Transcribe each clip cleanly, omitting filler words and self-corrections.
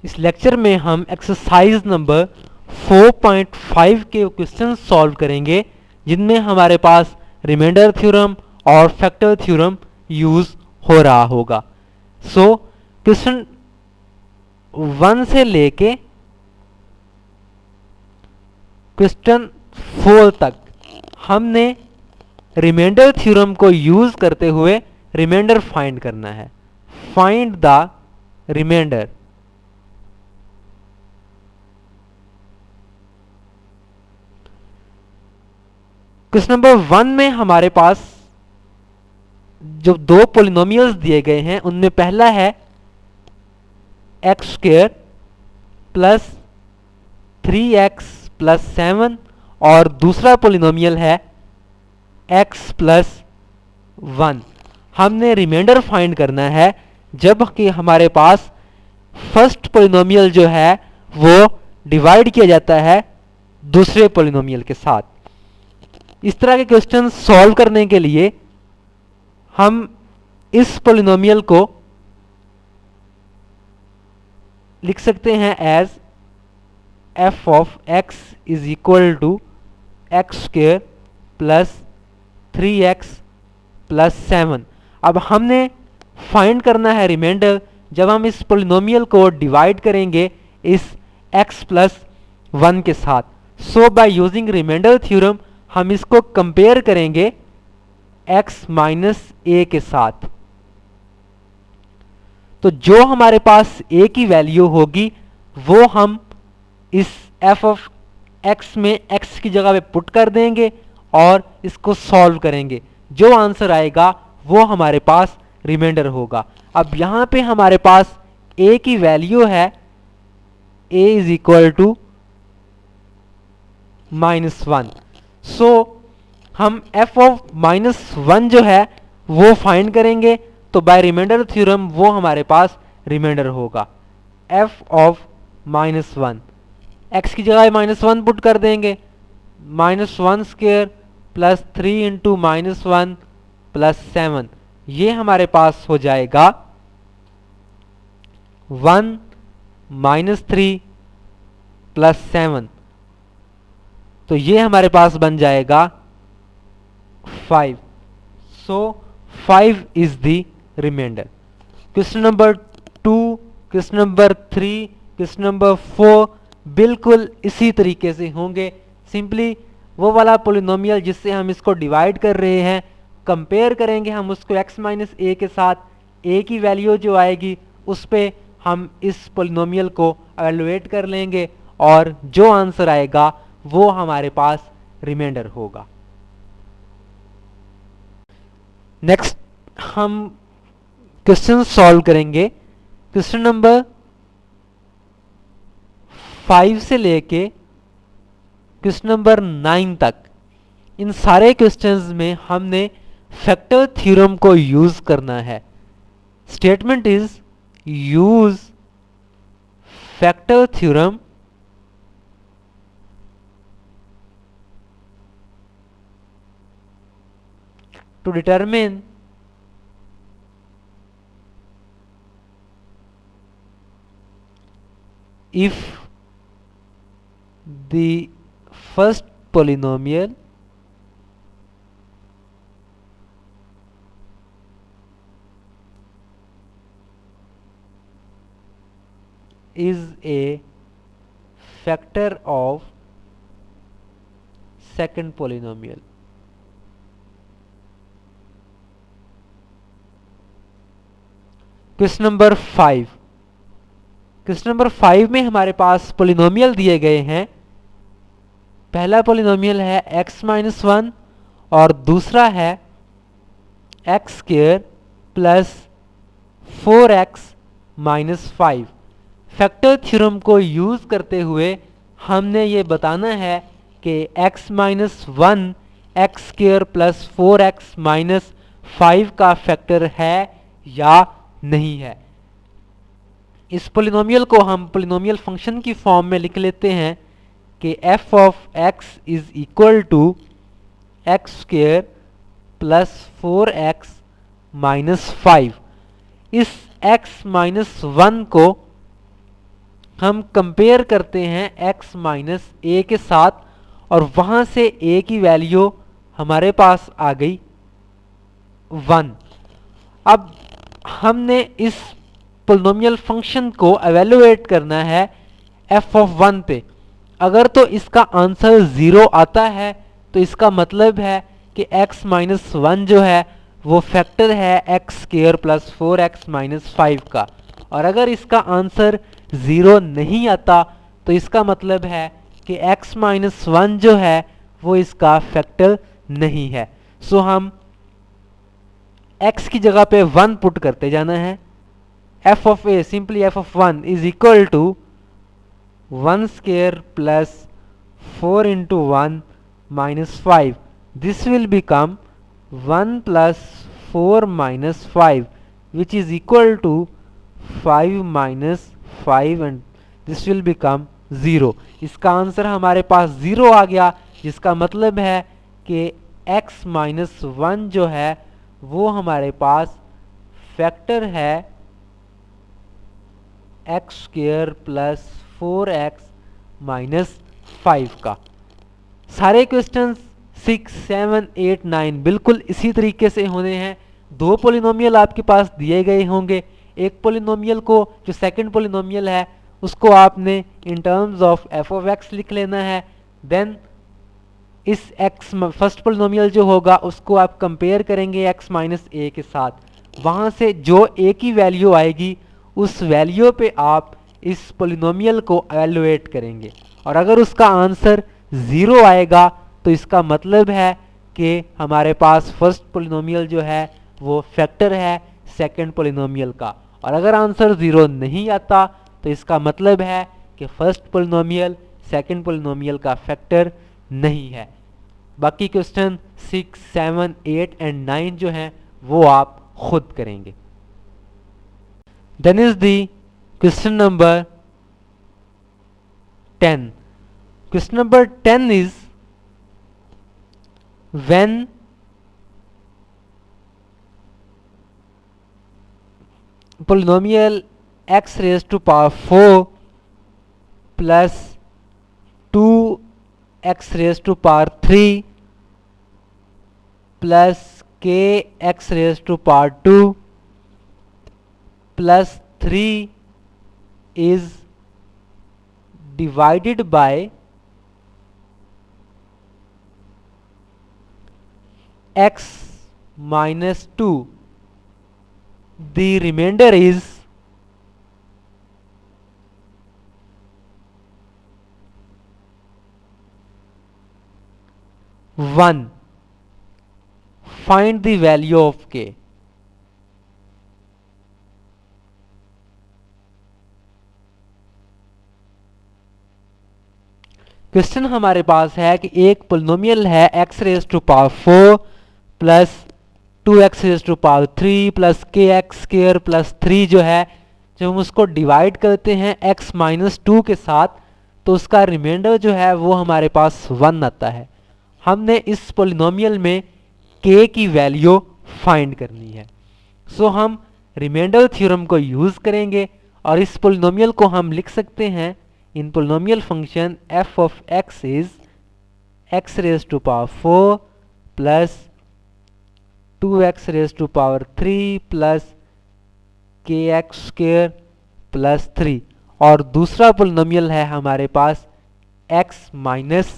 इस लेक्चर में हम एक्सरसाइज नंबर 4.5 के क्वेश्चन सॉल्व करेंगे जिनमें हमारे पास रिमाइंडर थ्योरम और फैक्टर थ्योरम यूज हो रहा होगा। सो क्वेश्चन 1 से लेके क्वेश्चन 4 तक हमने रिमाइंडर थ्योरम को यूज करते हुए रिमाइंडर फाइंड करना है। Find the remainder. Question number 1 में हमारे पास जो दो पोलिनोमियल्स दिए गए हैं उनमें पहला है x square plus 3x plus 7 और दूसरा पोलिनोमियल है x प्लस 1। हमने रिमाइंडर फाइंड करना है जबकि हमारे पास फर्स्ट पोलिनोमियल जो है वो डिवाइड किया जाता है दूसरे पोलिनोमियल के साथ। इस तरह के क्वेश्चन सॉल्व करने के लिए हम इस पोलिनोमियल को लिख सकते हैं as f of x is equal to x square plus 3x plus 7। अब हमने फाइंड करना है रिमाइंडर जब हम इस पोलिनोमियल को डिवाइड करेंगे इस x प्लस 1 के साथ। सो बाय यूजिंग रिमाइंडर थ्योरम हम इसको कंपेयर करेंगे x माइनस ए के साथ। तो जो हमारे पास a की वैल्यू होगी वो हम इस f ऑफ x में x की जगह पे पुट कर देंगे और इसको सॉल्व करेंगे। जो आंसर आएगा वो हमारे पास रिमाइंडर होगा। अब यहां पे हमारे पास a की वैल्यू है a इज इक्वल टू -1। सो हम f ऑफ -1 जो है वो फाइंड करेंगे। तो बाय रिमाइंडर थ्योरम वो हमारे पास रिमाइंडर होगा f ऑफ -1। x की जगह -1 पुट कर देंगे। -1 स्क्वायर प्लस 3 इंटू -1 प्लस 7 ये हमारे पास हो जाएगा 1 -3 प्लस 7। तो ये हमारे पास बन जाएगा 5। So 5 is the remainder. Question number 2, question number 3, question number 4 बिल्कुल इसी तरीके से होंगे। सिंपली वो वाला पोलिनोमियल जिससे हम इसको डिवाइड कर रहे हैं कंपेयर करेंगे हम उसको x माइनस ए के साथ। a की वैल्यू जो आएगी उस पे हम इस पोलिनोमियल को एवेलुएट कर लेंगे और जो आंसर आएगा वो हमारे पास रिमाइंडर होगा। नेक्स्ट हम क्वेश्चन सॉल्व करेंगे। क्वेश्चन नंबर 5 से लेके क्वेश्चन नंबर 9 तक इन सारे क्वेश्चंस में हमने फैक्टर थ्योरम को यूज करना है। Statement is use factor theorem to determine if the first polynomial is a factor of second polynomial। Question number 5। Question number 5 में हमारे पास पोलिनोमियल दिए गए हैं। पहला पोलिनोमियल है x माइनस 1 और दूसरा है x square plus 4x minus 5। Factor theorem को यूज करते हुए हमने ये बताना है कि x minus 1 x square plus 4x minus 5 का फैक्टर है या नहीं है। इस पोलिनोमियल को हम पोलिनोमियल फंक्शन की फॉर्म में लिख लेते हैं कि f of x is equal to x square plus 4x minus 5। इस x माइनस 1 को हम कंपेयर करते हैं x माइनस ए के साथ, और वहाँ से a की वैल्यू हमारे पास आ गई 1। अब हमने इस पोलिनोमियल फंक्शन को एवेलुएट करना है f ऑफ 1 पे। अगर तो इसका आंसर 0 आता है तो इसका मतलब है कि x माइनस 1 जो है वो फैक्टर है x square plus 4x minus 5 का। और अगर इसका आंसर 0 नहीं आता तो इसका मतलब है कि x माइनस 1 जो है वो इसका फैक्टर नहीं है। सो हम x की जगह पे 1 पुट करते जाना है। f of a, simply f of 1 is equal to 1 square plus 4 into 1 minus 5। This will become 1 plus 4 minus 5 which is equal to 5 minus 5 and this will become 0। इसका आंसर हमारे पास 0 आ गया, जिसका मतलब है कि x माइनस 1 जो है वो हमारे पास फैक्टर है x square plus 4x minus 5 का। सारे क्वेश्चंस 6, 7, 8, 9 बिल्कुल इसी तरीके से होने हैं। दो पोलिनोमियल आपके पास दिए गए होंगे। एक पोलिनोमियल को, जो सेकंड पोलिनोमियल है, उसको आपने in terms of F of x लिख लेना है। देन इस एक्स फर्स्ट पोलिनोमियल जो होगा उसको आप कंपेयर करेंगे एक्स माइनस ए के साथ। वहाँ से जो ए की वैल्यू आएगी उस वैल्यू पे आप इस पोलिनोमियल को एवेलुएट करेंगे, और अगर उसका आंसर 0 आएगा तो इसका मतलब है कि हमारे पास फर्स्ट पोलिनोमियल जो है वो फैक्टर है सेकंड पोलिनोमियल का। और अगर आंसर 0 नहीं आता तो इसका मतलब है कि फर्स्ट पोलिनोमियल सेकंड पोलिनोमियल का फैक्टर नहीं है। बाकी क्वेश्चन 6, 7, 8 एंड 9 जो हैं वो आप खुद करेंगे। Then is the question number 10। Question number 10 is when polynomial x raised to power 4 plus 2x raised to power 3 plus k x raised to power 2 plus 3 is divided by x minus 2, the remainder is 1. Find the value of k. Question हमारे पास है कि एक polynomial है x raise to power 4 plus 2x raise to power 3 plus k x square plus 3 जो है, जब हम उसको डिवाइड करते हैं x माइनस 2 के साथ तो उसका रिमाइंडर जो है वो हमारे पास 1 आता है। हमने इस पोलिनोमियल में k की वैल्यू फाइंड करनी है। सो हम रिमाइंडर थ्योरम को यूज करेंगे और इस पोलिनोमियल को हम लिख सकते हैं in polynomial function f of x is x raised to power 4 plus 2x raised to power 3 plus kx square plus 3, और दूसरा पोलिनोमियल है हमारे पास x माइनस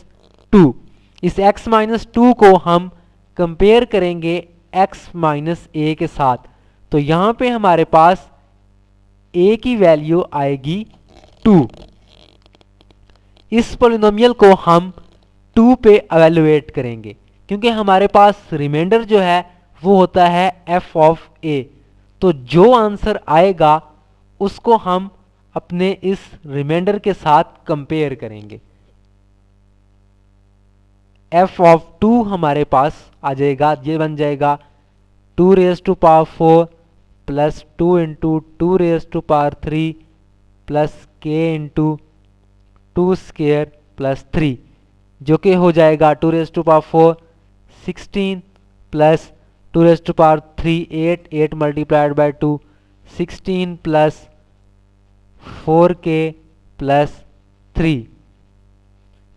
2। इस x माइनस 2 को हम कंपेयर करेंगे x माइनस a के साथ, तो यहाँ पे हमारे पास a की वैल्यू आएगी 2। इस पोलिनोमियल को हम 2 पे एवेलुएट करेंगे क्योंकि हमारे पास रिमाइंडर जो है वो होता है f ऑफ a। तो जो आंसर आएगा उसको हम अपने इस रिमाइंडर के साथ कंपेयर करेंगे। f ऑफ 2 हमारे पास आ जाएगा, ये बन जाएगा 2 raise to power 4 plus 2 into 2 raise to power 3 plus k into 2 square plus 3, जो कि हो जाएगा 2 raise to power 4 16 plus 2 raise to power 3 8, 8 multiplied by 2 16 plus 4k plus 3,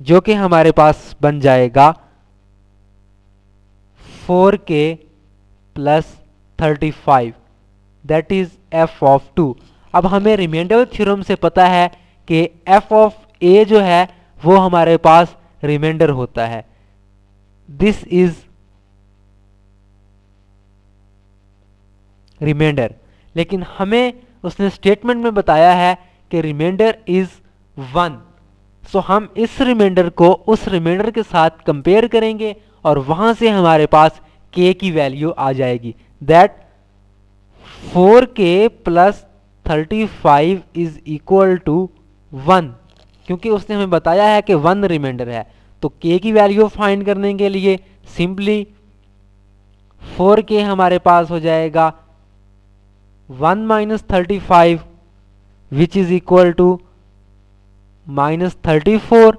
जो कि हमारे पास बन जाएगा 4k plus 35, that is f of 2। अब हमें रिमाइंडर थ्योरम से पता है कि f ऑफ a जो है वो हमारे पास रिमाइंडर होता है। दिस इज रिमाइंडर, लेकिन हमें उसने स्टेटमेंट में बताया है कि रिमाइंडर इज 1। सो हम इस रिमाइंडर को उस रिमाइंडर के साथ कंपेयर करेंगे और वहां से हमारे पास k की वैल्यू आ जाएगी, that 4k plus 35 is equal to 1, क्योंकि उसने हमें बताया है कि 1 रिमाइंडर है। तो k की वैल्यू फाइंड करने के लिए सिंपली 4k हमारे पास हो जाएगा 1 minus 35 which is equal to minus 34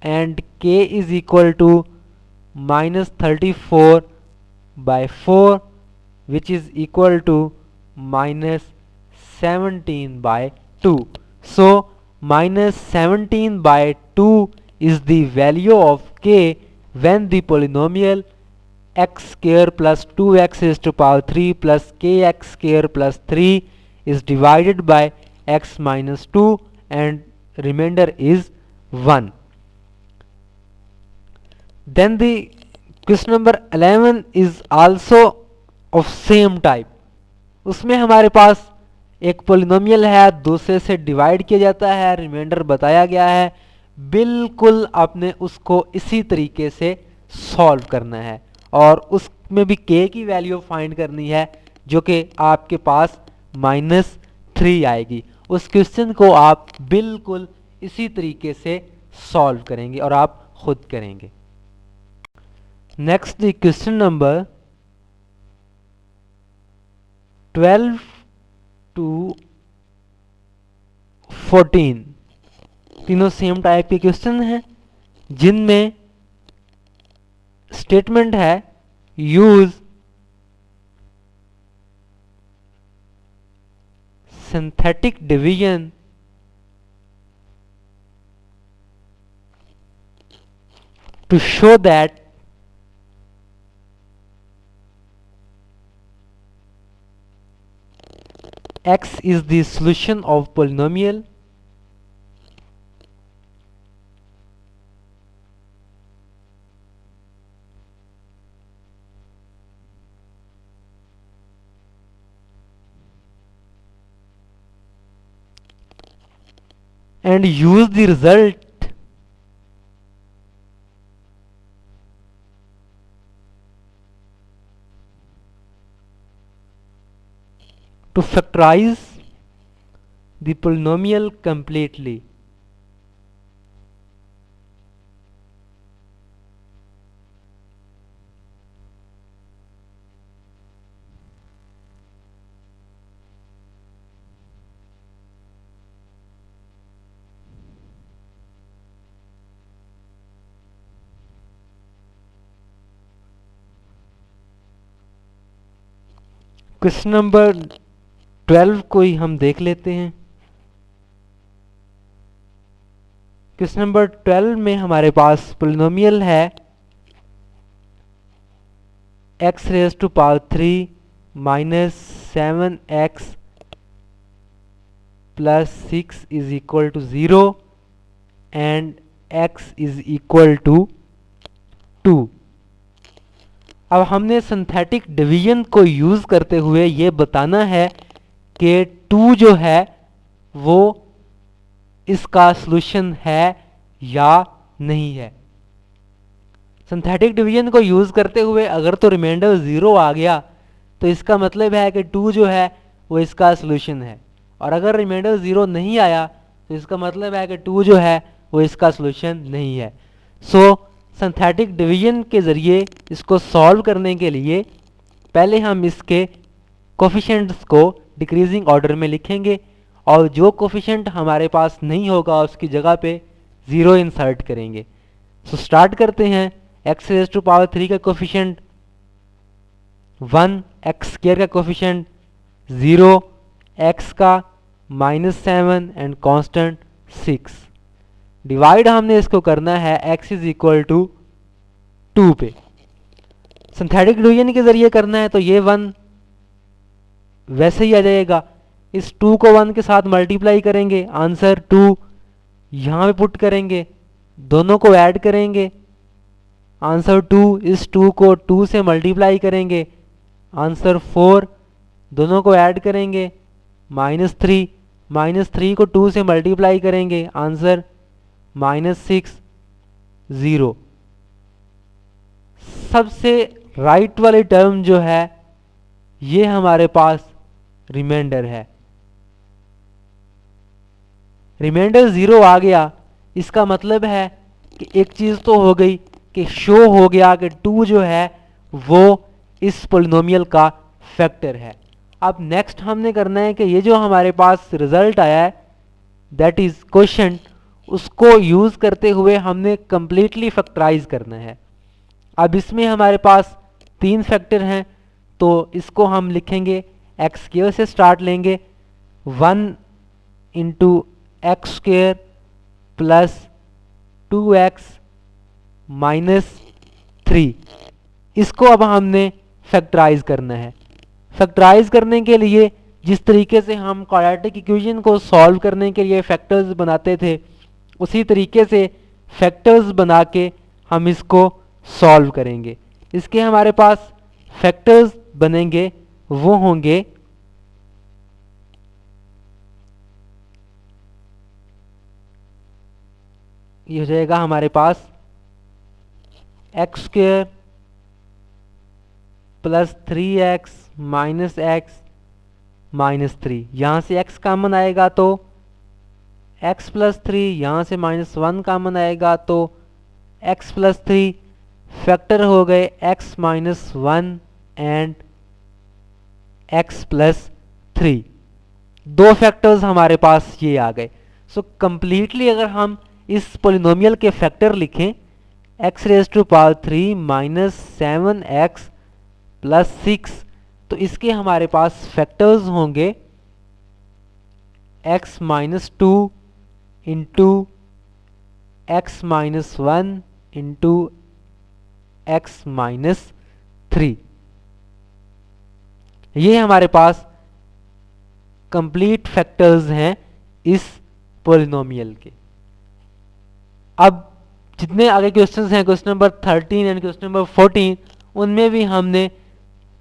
and k is equal to minus 34 by 4 which is equal to minus 17 by 2. So minus 17 by 2 is the value of k when the polynomial x square plus 2x raised to power 3 plus kx square plus 3 is divided by x minus 2 and remainder is 1. Then the question number 11 is also of same type. उसमें हमारे पास एक polynomial है, दूसरे से divide किया जाता है, reminder बताया गया है, बिल्कुल आपने उसको इसी तरीके से सॉल्व करना है और उसमें भी k की वैल्यू फाइंड करनी है जो कि आपके पास -3 आएगी। उस क्वेश्चन को आप बिल्कुल इसी तरीके से सॉल्व करेंगे और आप खुद करेंगे। Next the question number 12 to 14, तीनों सेम टाइप के क्वेश्चन हैं जिनमें स्टेटमेंट है use synthetic division to show that x is the solution of polynomial and use the result to factorize the polynomial completely. Question number 12 को ही हम देख लेते हैं। क्वेश्चन नंबर 12 में हमारे पास पोलिनोमियल है x raise to power 3 minus 7x plus 6 is equal to 0 and x is equal to 2। अब हमने सिंथेटिक डिवीजन को यूज करते हुए ये बताना है कि 2 जो है वो इसका सॉल्यूशन है या नहीं है। सिंथेटिक डिवीजन को यूज करते हुए अगर तो रिमाइंडर 0 आ गया तो इसका मतलब है कि 2 जो है वो इसका सॉल्यूशन है, और अगर रिमाइंडर 0 नहीं आया तो इसका मतलब है कि 2 जो है वो इसका सॉल्यूशन नहीं है। सो सिंथेटिक डिवीजन के ज़रिए इसको सॉल्व करने के लिए पहले हम इसके कोफिशिएंट्स को डिक्रीजिंग ऑर्डर में लिखेंगे और जो कोफिशिएंट हमारे पास नहीं होगा उसकी जगह पे 0 इंसर्ट करेंगे। सो स्टार्ट करते हैं। x रेज टू पावर 3 का कोफिशिएंट 1, x स्क्वायर का कोफिशिएंट 0, x का -7 एंड कांस्टेंट 6। डिवाइड हमने इसको करना है x इज इक्वल टू 2 पे। सिंथेटिक डिवीजन के जरिए करना है तो ये 1 वैसे ही आ जाएगा। इस 2 को 1 के साथ मल्टीप्लाई करेंगे, आंसर 2 यहाँ पे पुट करेंगे, दोनों को ऐड करेंगे, आंसर 2। इस 2 को 2 से मल्टीप्लाई करेंगे, आंसर 4। दोनों को ऐड करेंगे, -3। -3 को 2 से मल्टीप्लाई करेंगे, आंसर -6, 0। सबसे राइट वाली टर्म जो है ये हमारे पास रिमाइंडर है। रिमाइंडर 0 आ गया, इसका मतलब है कि एक चीज़ तो हो गई कि शो हो गया कि 2 जो है वो इस पोलिनोमियल का फैक्टर है। अब नेक्स्ट हमने करना है कि ये जो हमारे पास रिजल्ट आया है दैट इज क्वेश्चन, उसको यूज़ करते हुए हमने कंप्लीटली फैक्टराइज करना है। अब इसमें हमारे पास 3 फैक्टर हैं तो इसको हम लिखेंगे एक्स स्क्वायर से स्टार्ट लेंगे, 1 into x square plus 2x minus 3। इसको अब हमने फैक्टराइज करना है। फैक्टराइज करने के लिए जिस तरीके से हम क्वाड्रेटिक इक्वेशन को सॉल्व करने के लिए फैक्टर्स बनाते थे उसी तरीके से फैक्टर्स बना के हम इसको सॉल्व करेंगे। इसके हमारे पास फैक्टर्स बनेंगे वो होंगे ये हो जाएगा हमारे पास X square plus 3x minus X minus 3। यहाँ से x कॉमन आएगा तो x प्लस 3, यहाँ से -1 कॉमन आएगा तो x प्लस 3। फैक्टर हो गए x minus 1 and x plus 3। 2 factors हमारे पास ये आ गए। सो कंप्लीटली अगर हम इस पोलिनोमियल के फैक्टर लिखें x raise to power 3 minus 7x plus 6 तो इसके हमारे पास फैक्टर्स होंगे x minus 2 into x minus 1 into x minus 3। ये हमारे पास कंप्लीट फैक्टर्स हैं इस पोलिनोमियल के। अब जितने आगे क्वेश्चंस हैं, question number 13 and question number 14, उनमें भी हमने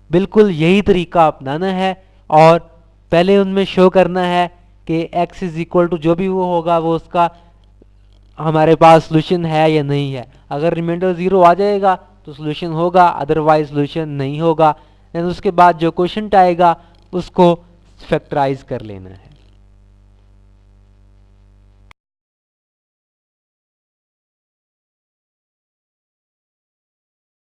बिल्कुल यही तरीका अपनाना है और पहले उनमें शो करना है कि x इज इक्वल टू जो भी वो होगा वो उसका हमारे पास सोल्यूशन है या नहीं है। अगर रिमाइंडर 0 आ जाएगा तो सोल्यूशन होगा, अदरवाइज सोल्यूशन नहीं होगा। देन उसके बाद जो क्वेश्चन आएगा उसको फैक्टराइज कर लेना है।